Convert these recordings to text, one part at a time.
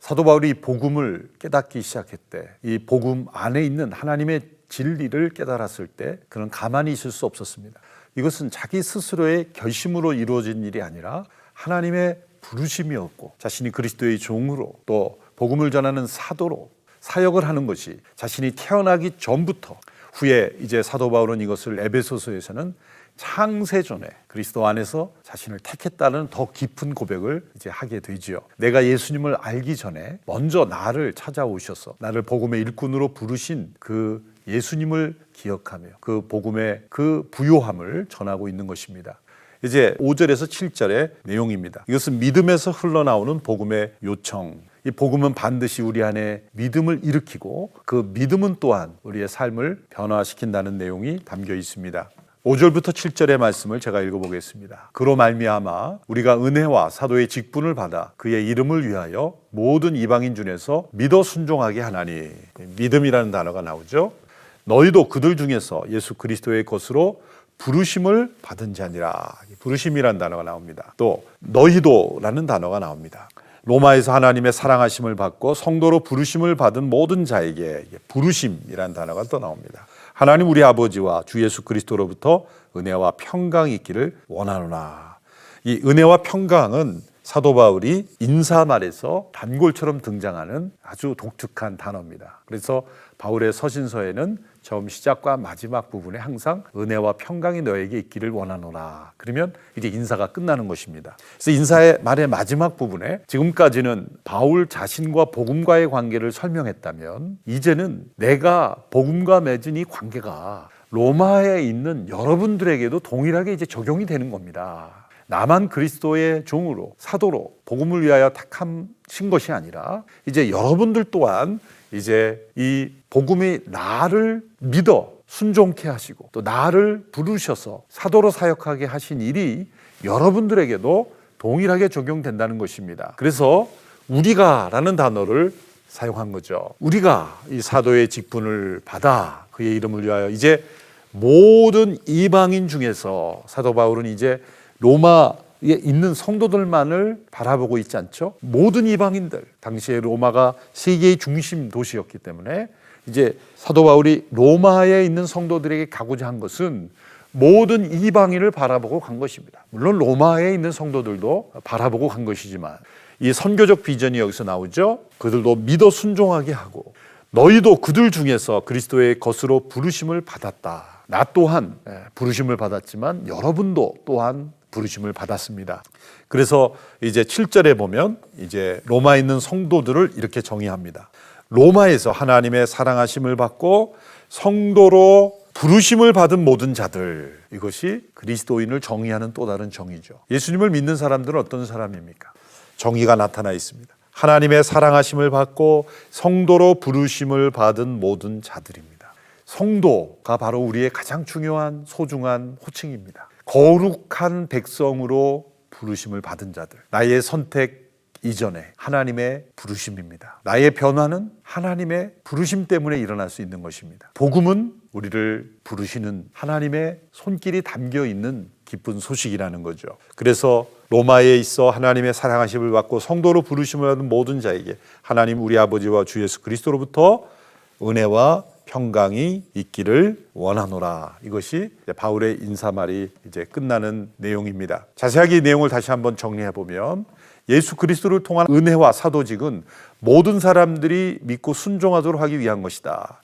사도 바울이 복음을 깨닫기 시작했대. 이 복음 안에 있는 하나님의 진리를 깨달았을 때 그는 가만히 있을 수 없었습니다. 이것은 자기 스스로의 결심으로 이루어진 일이 아니라 하나님의 부르심이었고, 자신이 그리스도의 종으로 또 복음을 전하는 사도로 사역을 하는 것이 자신이 태어나기 전부터, 후에 이제 사도 바울은 이것을 에베소서에서는 창세전에 그리스도 안에서 자신을 택했다는 더 깊은 고백을 이제 하게 되지요. 내가 예수님을 알기 전에 먼저 나를 찾아오셔서 나를 복음의 일꾼으로 부르신 그 예수님을 기억하며 그 복음의 그 부요함을 전하고 있는 것입니다. 이제 5절에서 7절의 내용입니다. 이것은 믿음에서 흘러나오는 복음의 요청. 이 복음은 반드시 우리 안에 믿음을 일으키고 그 믿음은 또한 우리의 삶을 변화시킨다는 내용이 담겨 있습니다. 5절부터 7절의 말씀을 제가 읽어보겠습니다. 그로 말미암아 우리가 은혜와 사도의 직분을 받아 그의 이름을 위하여 모든 이방인 중에서 믿어 순종하게 하나니. 믿음이라는 단어가 나오죠. 너희도 그들 중에서 예수 그리스도의 것으로 부르심을 받은 자니라. 부르심이라는 단어가 나옵니다. 또 너희도라는 단어가 나옵니다. 로마에서 하나님의 사랑하심을 받고 성도로 부르심을 받은 모든 자에게 부르심이라는 단어가 또 나옵니다. 하나님 우리 아버지와 주 예수 그리스도로부터 은혜와 평강이 있기를 원하노라. 이 은혜와 평강은 사도 바울이 인사말에서 단골처럼 등장하는 아주 독특한 단어입니다. 그래서 바울의 서신서에는 처음 시작과 마지막 부분에 항상 은혜와 평강이 너에게 있기를 원하노라. 그러면 이제 인사가 끝나는 것입니다. 그래서 인사의 말의 마지막 부분에 지금까지는 바울 자신과 복음과의 관계를 설명했다면 이제는 내가 복음과 맺은 이 관계가 로마에 있는 여러분들에게도 동일하게 이제 적용이 되는 겁니다. 나만 그리스도의 종으로 사도로 복음을 위하여 택하신 것이 아니라 이제 여러분들 또한 이제 이 복음이 나를 믿어 순종케 하시고 또 나를 부르셔서 사도로 사역하게 하신 일이 여러분들에게도 동일하게 적용된다는 것입니다. 그래서 우리가라는 단어를 사용한 거죠. 우리가 이 사도의 직분을 받아 그의 이름을 위하여 이제 모든 이방인 중에서 사도 바울은 이제 로마에 있는 성도들만을 바라보고 있지 않죠. 모든 이방인들, 당시에 로마가 세계의 중심 도시였기 때문에 이제 사도 바울이 로마에 있는 성도들에게 가고자 한 것은 모든 이방인을 바라보고 간 것입니다. 물론 로마에 있는 성도들도 바라보고 간 것이지만 이 선교적 비전이 여기서 나오죠. 그들도 믿어 순종하게 하고 너희도 그들 중에서 그리스도의 것으로 부르심을 받았다. 나 또한 부르심을 받았지만 여러분도 또한 부르심을 받았습니다. 그래서 이제 7절에 보면 이제 로마에 있는 성도들을 이렇게 정의합니다. 로마에서 하나님의 사랑하심을 받고 성도로 부르심을 받은 모든 자들. 이것이 그리스도인을 정의하는 또 다른 정의죠. 예수님을 믿는 사람들은 어떤 사람입니까? 정의가 나타나 있습니다. 하나님의 사랑하심을 받고 성도로 부르심을 받은 모든 자들입니다. 성도가 바로 우리의 가장 중요한 소중한 호칭입니다. 거룩한 백성으로 부르심을 받은 자들, 나의 선택 이전에 하나님의 부르심입니다. 나의 변화는 하나님의 부르심 때문에 일어날 수 있는 것입니다. 복음은 우리를 부르시는 하나님의 손길이 담겨 있는 기쁜 소식이라는 거죠. 그래서 로마에 있어 하나님의 사랑하심을 받고 성도로 부르심을 받은 모든 자에게 하나님 우리 아버지와 주 예수 그리스도로부터 은혜와 평강이 있기를 원하노라. 이것이 바울의 인사말이 이제 끝나는 내용입니다. 자세하게 이 내용을 다시 한번 정리해 보면 예수 그리스도를 통한 은혜와 사도직은 모든 사람들이 믿고 순종하도록 하기 위한 것이다.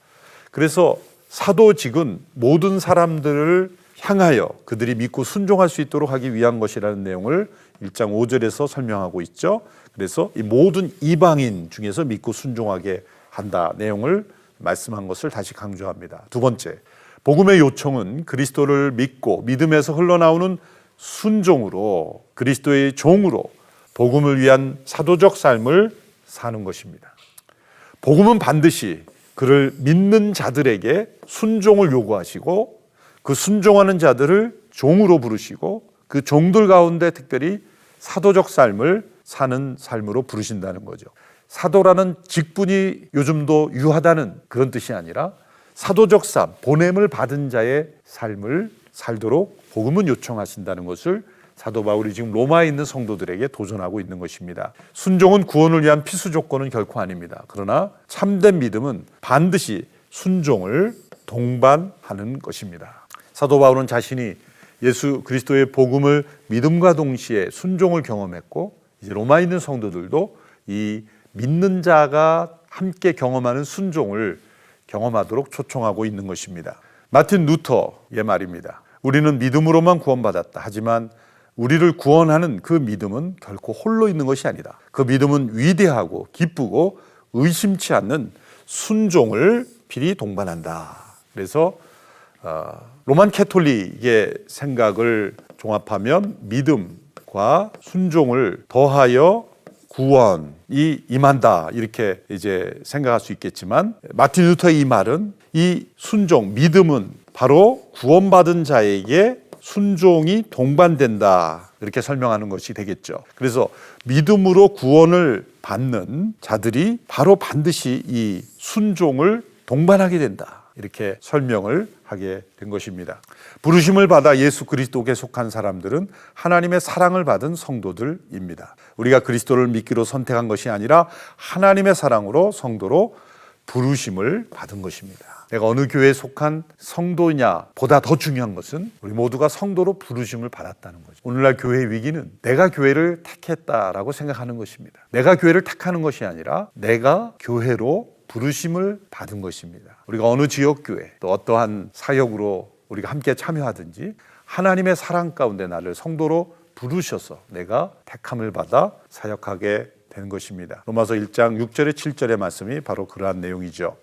그래서 사도직은 모든 사람들을 향하여 그들이 믿고 순종할 수 있도록 하기 위한 것이라는 내용을 1장 5절에서 설명하고 있죠. 그래서 이 모든 이방인 중에서 믿고 순종하게 한다 내용을 말씀한 것을 다시 강조합니다. 두 번째, 복음의 요청은 그리스도를 믿고 믿음에서 흘러나오는 순종으로 그리스도의 종으로 복음을 위한 사도적 삶을 사는 것입니다. 복음은 반드시 그를 믿는 자들에게 순종을 요구하시고 그 순종하는 자들을 종으로 부르시고 그 종들 가운데 특별히 사도적 삶을 사는 삶으로 부르신다는 거죠. 사도라는 직분이 요즘도 유하다는 그런 뜻이 아니라 사도적 삶, 보냄을 받은 자의 삶을 살도록 복음은 요청하신다는 것을 사도 바울이 지금 로마에 있는 성도들에게 도전하고 있는 것입니다. 순종은 구원을 위한 필수 조건은 결코 아닙니다. 그러나 참된 믿음은 반드시 순종을 동반하는 것입니다. 사도 바울은 자신이 예수 그리스도의 복음을 믿음과 동시에 순종을 경험했고, 이제 로마에 있는 성도들도 이 믿는 자가 함께 경험하는 순종을 경험하도록 초청하고 있는 것입니다. 마틴 루터의 말입니다. 우리는 믿음으로만 구원받았다. 하지만 우리를 구원하는 그 믿음은 결코 홀로 있는 것이 아니다. 그 믿음은 위대하고 기쁘고 의심치 않는 순종을 필히 동반한다. 그래서 로만 캐톨릭의 생각을 종합하면 믿음과 순종을 더하여 구원이 임한다, 이렇게 이제 생각할 수 있겠지만, 마틴 루터의 이 말은 이 순종, 믿음은 바로 구원받은 자에게 순종이 동반된다, 이렇게 설명하는 것이 되겠죠. 그래서 믿음으로 구원을 받는 자들이 바로 반드시 이 순종을 동반하게 된다, 이렇게 설명을 하게 된 것입니다. 부르심을 받아 예수 그리스도께 속한 사람들은 하나님의 사랑을 받은 성도들입니다. 우리가 그리스도를 믿기로 선택한 것이 아니라 하나님의 사랑으로 성도로 부르심을 받은 것입니다. 내가 어느 교회에 속한 성도냐 보다 더 중요한 것은 우리 모두가 성도로 부르심을 받았다는 거죠. 오늘날 교회의 위기는 내가 교회를 택했다라고 생각하는 것입니다. 내가 교회를 택하는 것이 아니라 내가 교회로 부르심을 받은 것입니다. 우리가 어느 지역교회 또 어떠한 사역으로 우리가 함께 참여하든지 하나님의 사랑 가운데 나를 성도로 부르셔서 내가 택함을 받아 사역하게 된 것입니다. 로마서 1장 6절에 7절의 말씀이 바로 그러한 내용이죠.